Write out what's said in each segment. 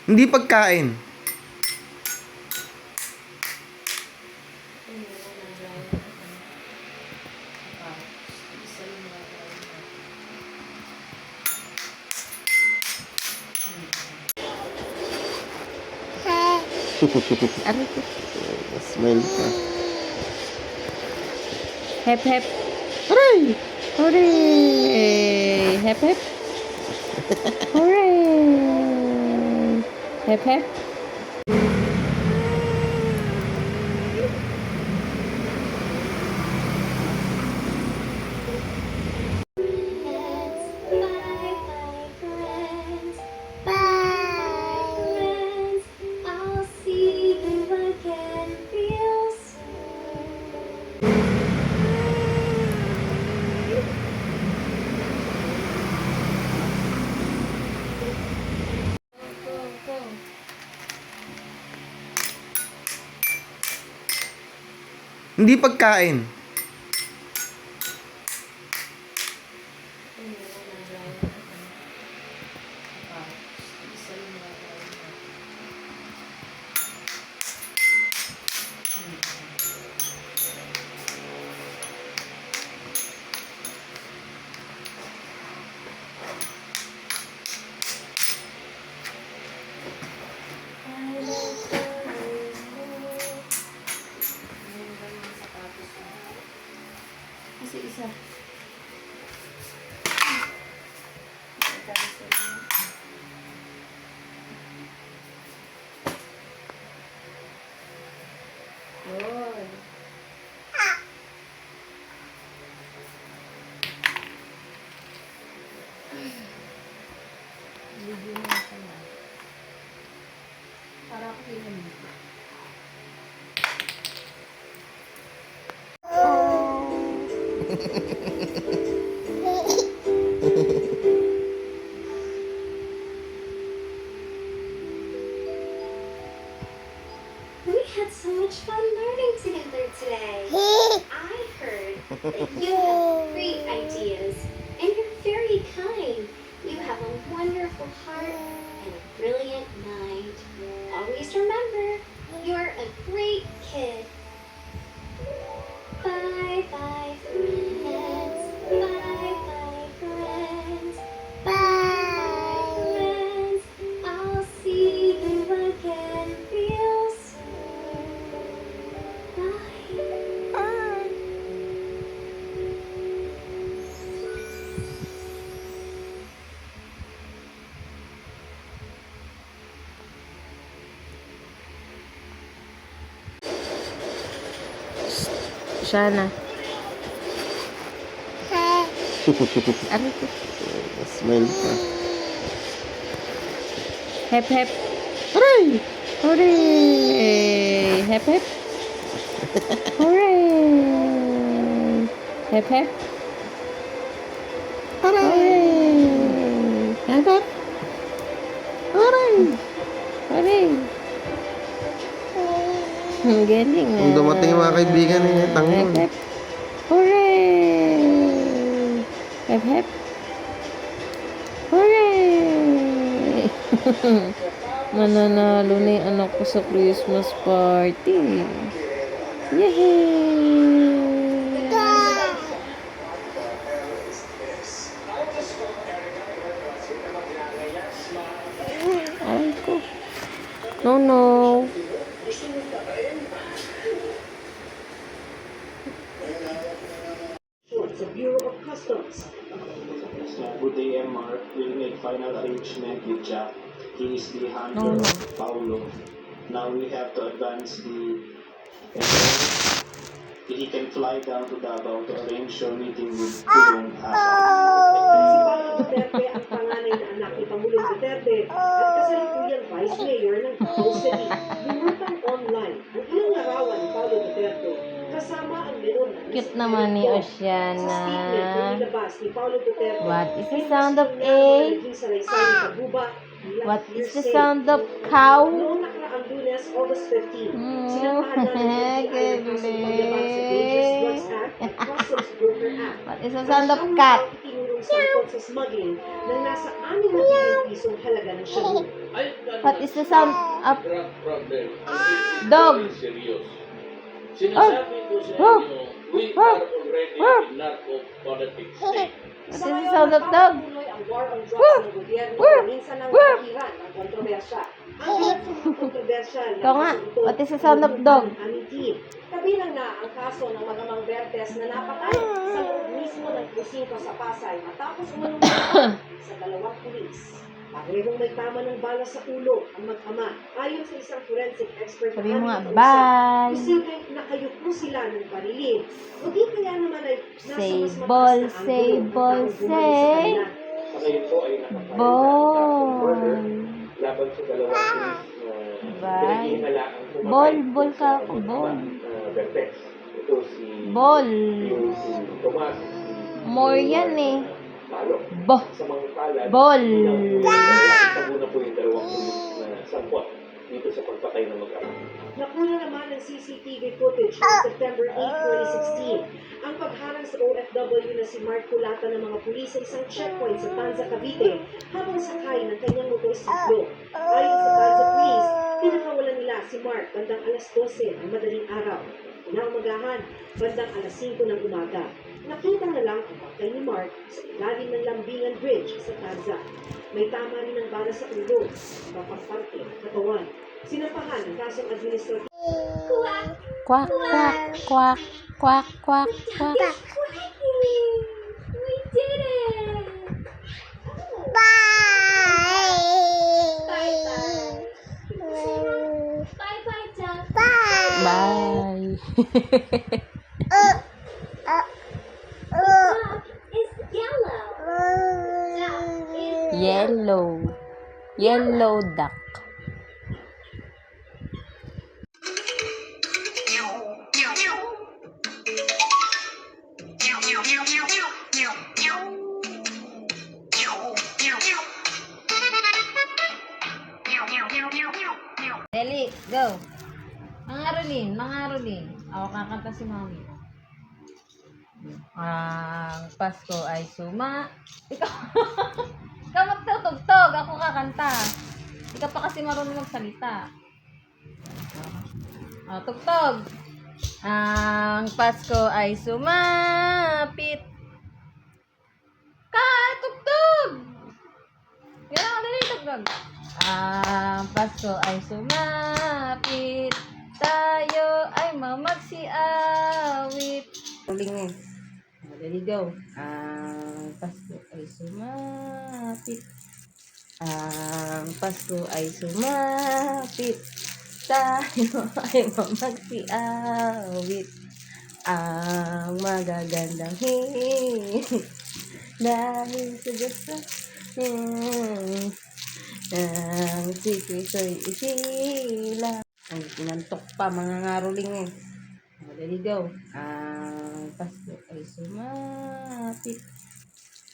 Hindi pagkain. Aray ko. Smile ka. Hep hep. Aray! Hooray! Hep hep. Hooray! Hep hep. Hindi pagkain. Kasi isa. Yun. Video na ako na. Para ako kinamito. We had so much fun learning together today. I heard that you have great ideas and you're very kind. You have a wonderful heart and a brilliant mind. Always remember, you're a great kid. Bye bye friends. Bye bye friends. Bye friends. I'll see you again real soon. Bye. Shana. Aray ko. Smile ka. Hep hep. Aray! Hooray! Hep hep. Hooray! Hep hep. Hooray! Hep hep. Aray! Hooray! Ang galing ah. Kung dumating yung mga kaibigan niya, Hep tanggol. hep. Hooray! Hep hep. Hooray! Mananalo na yung anak ko sa Christmas party. Yay! Ay ko. No, no. Sa Bureau of Customs. Good day, MR. We'll make final arrangement with Jack. He is the hunter No. of Paulo. Now we have to advance the... He can fly down to Davao to arrange your meeting with Pulong Si Asa. Paolo Duterte ang panganay na anak ni Pangulong Duterte at kasalukuyang Vice Mayor ng Davao City. Lumutang online ang ilang larawan ni Paolo Duterte kasama ang leon na Cute naman ni Sa Oceana. statement na nilabas ni Paolo Duterte, What is the ay sound of gusto niya ang A? naging salaysay ng pagguba bilang What is the hearsay. sound of cow? Noong nakaraang Lunes, August 15, Mm. sinampahan ng NBI ang kasong paglabag sa Dangerous Drugs Act at Customs Broker Act. What is the sound of cat? Itinulong sangkot sa smuggling ng nasa 6 na bilyong pisong halaga ng shabu. What is the sound of Drug problem. dog? Serious. Sinasabi ko sa Oh. inyo, we are already in narco-politics state. What is the sound of dog? Patuloy ang war on drugs ng gobyerno na minsan ang kahiran ng kontrobersya. Ang ilan sa mga kontrobersya na Ikaw nga, kaso ito what is the sound of dog? ang aming team. Kabilang na ang kaso ng Magamang Vertes na napatay sa loob mismo ng presinto sa Pasay matapos umunong sa 2 pulis. Parehong may tama ng bala sa ulo ang mag-ama. Ayon sa isang forensic expert Sabi mo nga, aming kausap, bye. posibleng nakayuko sila ng barilin. O di kaya naman ay nasa Say mas mataas ball, na say anggulo ang ball, taong bumalik sa say kanila. Sa ngayon po ay nakapalita Ball. laban sa dalawang pulis na Bye. pinag-iinalaang pumatay Ball, ball sa ka ako, ball. Vertex. Ito si Ball. yung si Tomas, si More yan eh. Palo. Bo. Sa mga palad, Ball. tago na po yung dalawang pulis na sangkot dito sa pagpatay ng mag-ama. Nakuna naman ng CCTV footage noong September 8, 2016 ang pagharang sa OFW na si Mark Culata ng mga pulis sa isang checkpoint sa Tanza, Cavite habang sakay ng kanyang motorsiklo. Ayon sa Tanza Police, pinakawalan nila si Mark bandang alas 12 ng madaling araw. Inaumagahan, bandang alas 5 ng umaga. Nakita na lang ang pagkay ni Mark sa ilalim ng Lambingan Bridge sa Tanza. May tama rin ang bala sa ulo, mapagparte ng katawan. Sinampahan ng kasong administrative. Quack, quack, quack, quack, quack, quack. We did it! Bye! Bye-bye. Bye-bye, Duck. Bye. Duck is yellow. Duck is Yellow. Yellow duck. Deli, go. Mga Rolin. Ako kakanta si Mami. Ang Pasko ay suma. Ikaw, ikaw magtutugtog. Ako kakanta. Ikaw pa kasi marunong magsalita. Tugtog. Ang Pasko ay sumapit. Tugtog! Yan ako, dali, tugtog. Ang Pasko ay sumapit. Tayo ay mamagsiawit. Tuling eh. Dali, go. Ang Pasko ay sumapit. Ang Pasko ay sumapit. Tayo ay mamagsiawit. Ang magagandang hit. Dahil sa gasa. Ang siko'y isila. Ang pinantok pa mga ngaruling eh. Dali, go. Ang Pasko ay sumapit.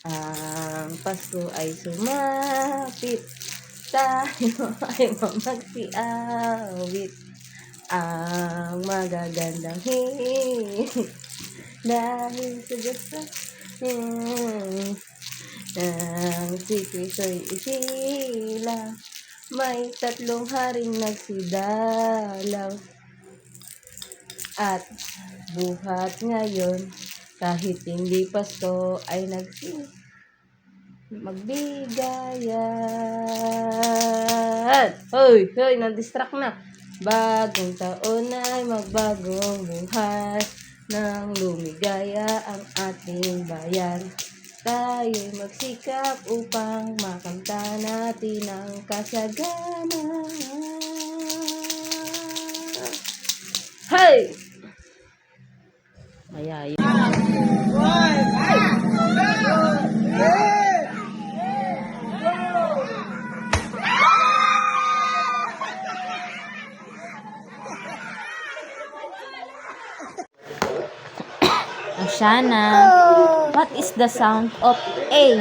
Ang Pasko ay sumapit. Tayo ay mamagsiawit. Ang magagandang hit. Dahil sa gasa. Ang siko'y isila. May 3 haring nagsidalaw. At buhat ngayon, kahit hindi Pasko ay magbigayan. Hoy, na-distract na. Bagong taon ay magbagong buhay. Nang lumigaya ang ating bayan. Tayo'y magsikap upang makamta natin ang kasagana. Hey! Ayayo. Shana, what is the sound of A?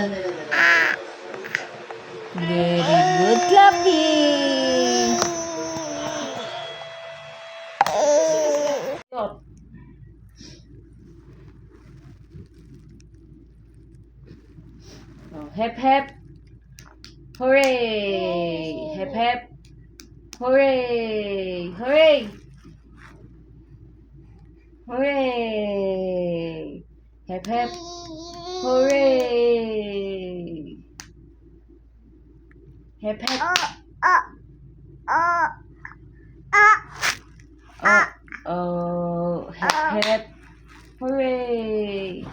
Very good clapping. Stop. Oh, hep hep. Hooray! Hep hep. Hooray! Hooray! Hooray! Hep hep. Hooray! Hep hep. Oh, hep hep. Hooray!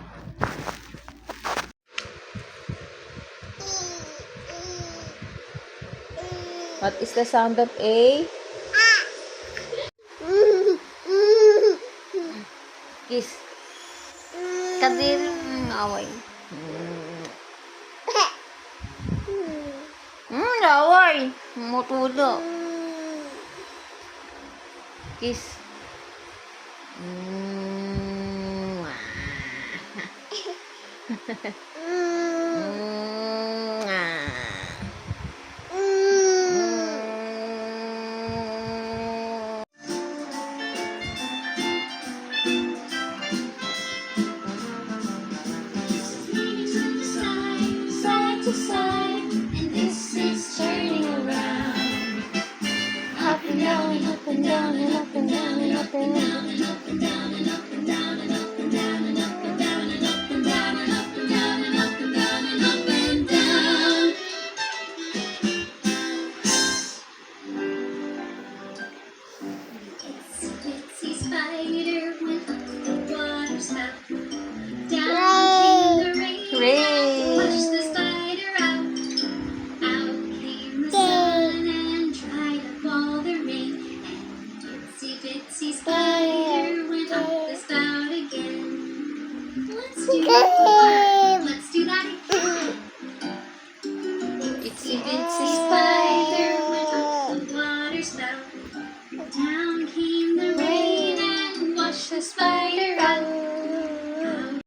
What is the sound of a? Kiss. Kadiri away. Away. Mutulo. Kiss. Side to side, and this is turning around. Up and down and up and down and up and down and up and down and up and down and up and down and up and down and up and down and up and down and up and down and up and down and up and down. Itsy bitsy spider went up the water spout. Down came the rain. Pushed the spider out. Out came the sun and dried up all the rain. And itsy bitsy spider went up the spout again. Let's do that. Let's do that again. Itsy bitsy